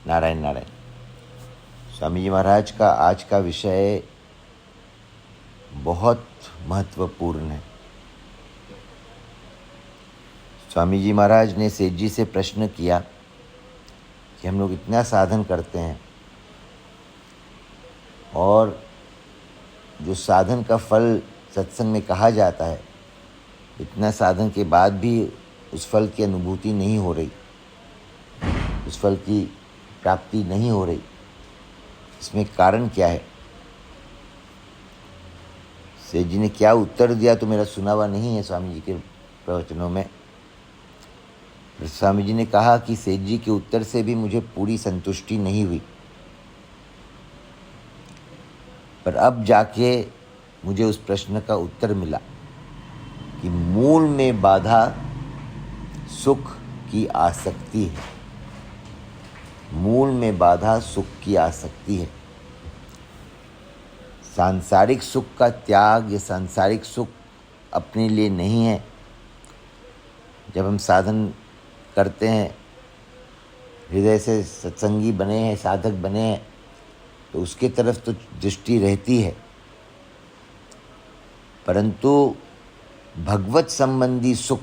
नारायण नारायण। स्वामी जी महाराज का आज का विषय बहुत महत्वपूर्ण है। स्वामी जी महाराज ने सेठ जी से प्रश्न किया कि हम लोग इतना साधन करते हैं और जो साधन का फल सत्संग में कहा जाता है, इतना साधन के बाद भी उस फल की अनुभूति नहीं हो रही, उस फल की प्राप्ति नहीं हो रही, इसमें कारण क्या है? सेठ जी ने क्या उत्तर दिया तो मेरा सुना हुआ नहीं है स्वामी जी के प्रवचनों में। स्वामी जी ने कहा कि सेठ जी के उत्तर से भी मुझे पूरी संतुष्टि नहीं हुई, पर अब जाके मुझे उस प्रश्न का उत्तर मिला कि मूल में बाधा सुख की आसक्ति है। मूल में बाधा सुख की आसक्ति है। सांसारिक सुख का त्याग या सांसारिक सुख अपने लिए नहीं है। जब हम साधन करते हैं, हृदय से सत्संगी बने हैं, साधक बने हैं, तो उसके तरफ तो दृष्टि रहती है, परंतु भगवत संबंधी सुख,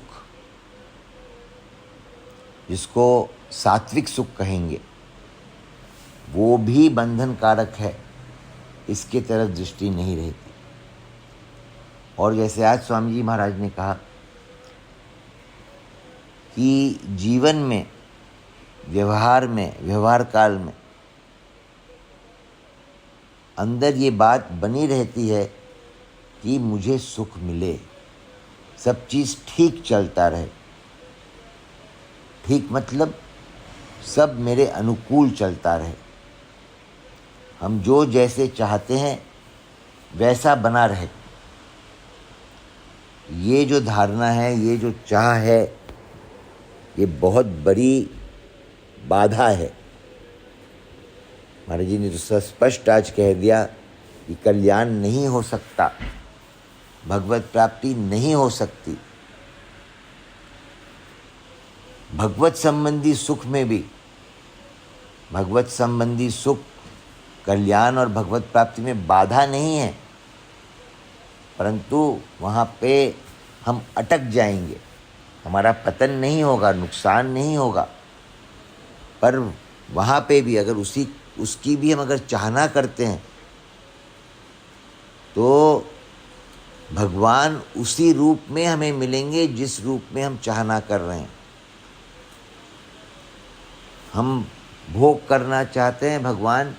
जिसको सात्विक सुख कहेंगे, वो भी बंधन कारक है, इसके तरफ दृष्टि नहीं रहती। और जैसे आज स्वामी जी महाराज ने कहा कि जीवन में, व्यवहार काल में अंदर ये बात बनी रहती है कि मुझे सुख मिले, सब चीज़ ठीक चलता रहे। ठीक मतलब सब मेरे अनुकूल चलता रहे, हम जो जैसे चाहते हैं वैसा बना रहे। ये जो धारणा है, ये जो चाह है, ये बहुत बड़ी बाधा है। महाराज जी ने तो स्पष्ट आज कह दिया कि कल्याण नहीं हो सकता, भगवत प्राप्ति नहीं हो सकती। भगवत संबंधी सुख में भी, भगवत संबंधी सुख, कल्याण और भगवत प्राप्ति में बाधा नहीं है, परंतु वहाँ पे हम अटक जाएंगे। हमारा पतन नहीं होगा, नुकसान नहीं होगा, पर वहाँ पे भी अगर उसकी भी हम अगर चाहना करते हैं तो भगवान उसी रूप में हमें मिलेंगे जिस रूप में हम चाहना कर रहे हैं। हम भोग करना चाहते हैं, भगवान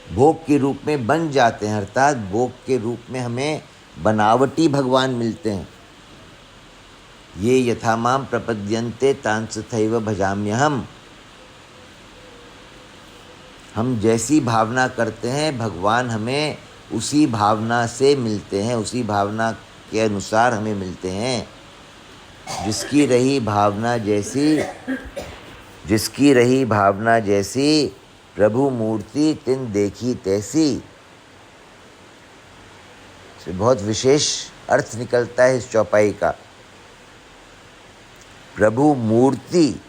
भोग के रूप में बन जाते हैं, अर्थात भोग के रूप में हमें बनावटी भगवान मिलते हैं। ये यथा माम प्रपद्यन्ते तांस्तथैव भजाम्यहम्। हम जैसी भावना करते हैं, भगवान हमें उसी भावना से मिलते हैं, उसी भावना के अनुसार हमें मिलते हैं। जिसकी रही भावना जैसी प्रभु मूर्ति तिन देखी तैसी। बहुत विशेष अर्थ निकलता है इस चौपाई का। प्रभु मूर्ति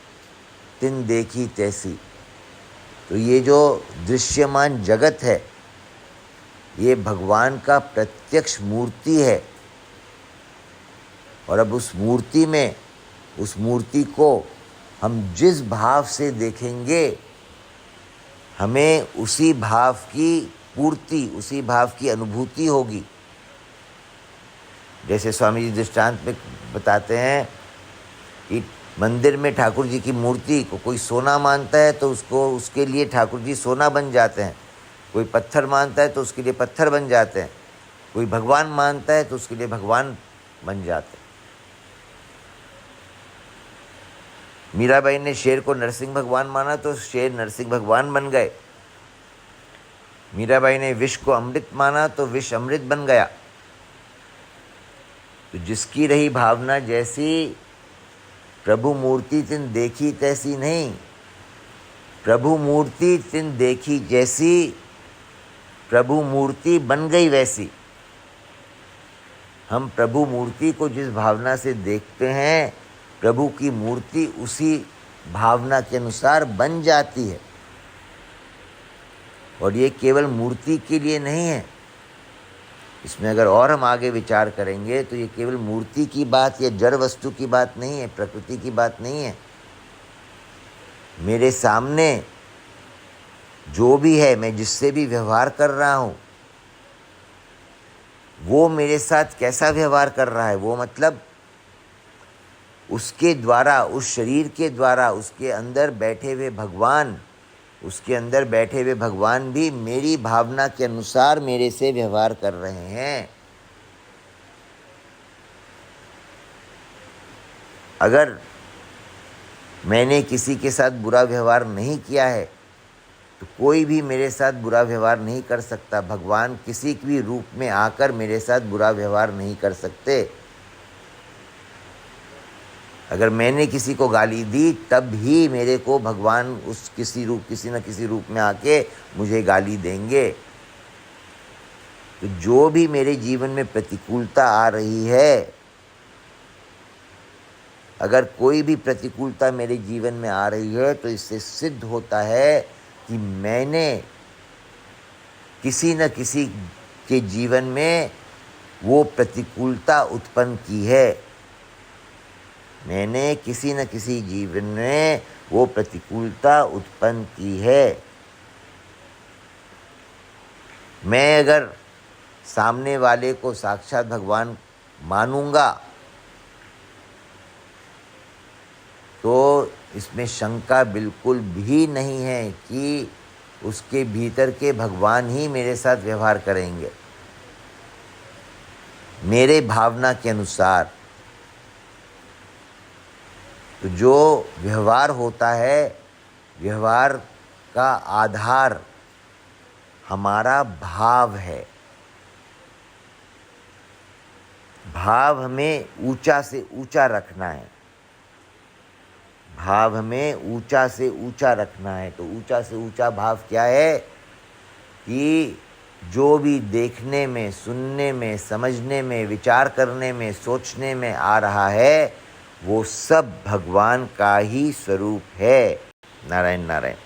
तिन देखी तैसी। तो ये जो दृश्यमान जगत है, ये भगवान का प्रत्यक्ष मूर्ति है। और अब उस मूर्ति में, उस मूर्ति को हम जिस भाव से देखेंगे, हमें उसी भाव की पूर्ति, उसी भाव की अनुभूति होगी। जैसे स्वामी जी दृष्टांत में बताते हैं कि मंदिर में ठाकुर जी की मूर्ति को कोई सोना मानता है तो उसके लिए ठाकुर जी सोना बन जाते हैं। कोई पत्थर मानता है तो उसके लिए पत्थर बन जाते हैं। कोई भगवान मानता है तो उसके लिए भगवान बन जाते हैं। मीराबाई ने शेर को नरसिंह भगवान माना तो शेर नरसिंह भगवान बन गए। मीराबाई ने विष को अमृत माना तो विष अमृत बन गया। तो जिसकी रही भावना जैसी, प्रभु मूर्ति तिन देखी तैसी नहीं, प्रभु मूर्ति तिन देखी जैसी, प्रभु मूर्ति बन गई वैसी। हम प्रभु मूर्ति को जिस भावना से देखते हैं, प्रभु की मूर्ति उसी भावना के अनुसार बन जाती है। और ये केवल मूर्ति के लिए नहीं है। इसमें अगर और हम आगे विचार करेंगे तो ये केवल मूर्ति की बात या जड़ वस्तु की बात नहीं है, प्रकृति की बात नहीं है। मेरे सामने जो भी है, मैं जिससे भी व्यवहार कर रहा हूँ, वो मेरे साथ कैसा व्यवहार कर रहा है, वो मतलब उसके द्वारा, उस शरीर के द्वारा उसके अंदर बैठे हुए भगवान भी मेरी भावना के अनुसार मेरे से व्यवहार कर रहे हैं। अगर मैंने किसी के साथ बुरा व्यवहार नहीं किया है तो कोई भी मेरे साथ बुरा व्यवहार नहीं कर सकता। भगवान किसी भी रूप में आकर मेरे साथ बुरा व्यवहार नहीं कर सकते। अगर मैंने किसी को गाली दी तब ही मेरे को भगवान किसी न किसी रूप में आके मुझे गाली देंगे। तो जो भी मेरे जीवन में प्रतिकूलता आ रही है, अगर कोई भी प्रतिकूलता मेरे जीवन में आ रही है तो इससे सिद्ध होता है कि मैंने किसी न किसी के जीवन में वो प्रतिकूलता उत्पन्न की है। मैंने किसी न किसी जीवन में वो प्रतिकूलता उत्पन्न की है। मैं अगर सामने वाले को साक्षात भगवान मानूंगा तो इसमें शंका बिल्कुल भी नहीं है कि उसके भीतर के भगवान ही मेरे साथ व्यवहार करेंगे मेरे भावना के अनुसार। तो जो व्यवहार होता है, व्यवहार का आधार हमारा भाव है। भाव हमें ऊंचा से ऊंचा रखना है। भाव हमें ऊंचा से ऊंचा रखना है। तो ऊंचा से ऊंचा भाव क्या है कि जो भी देखने में, सुनने में, समझने में, विचार करने में, सोचने में आ रहा है वो सब भगवान का ही स्वरूप है। नारायण नारायण।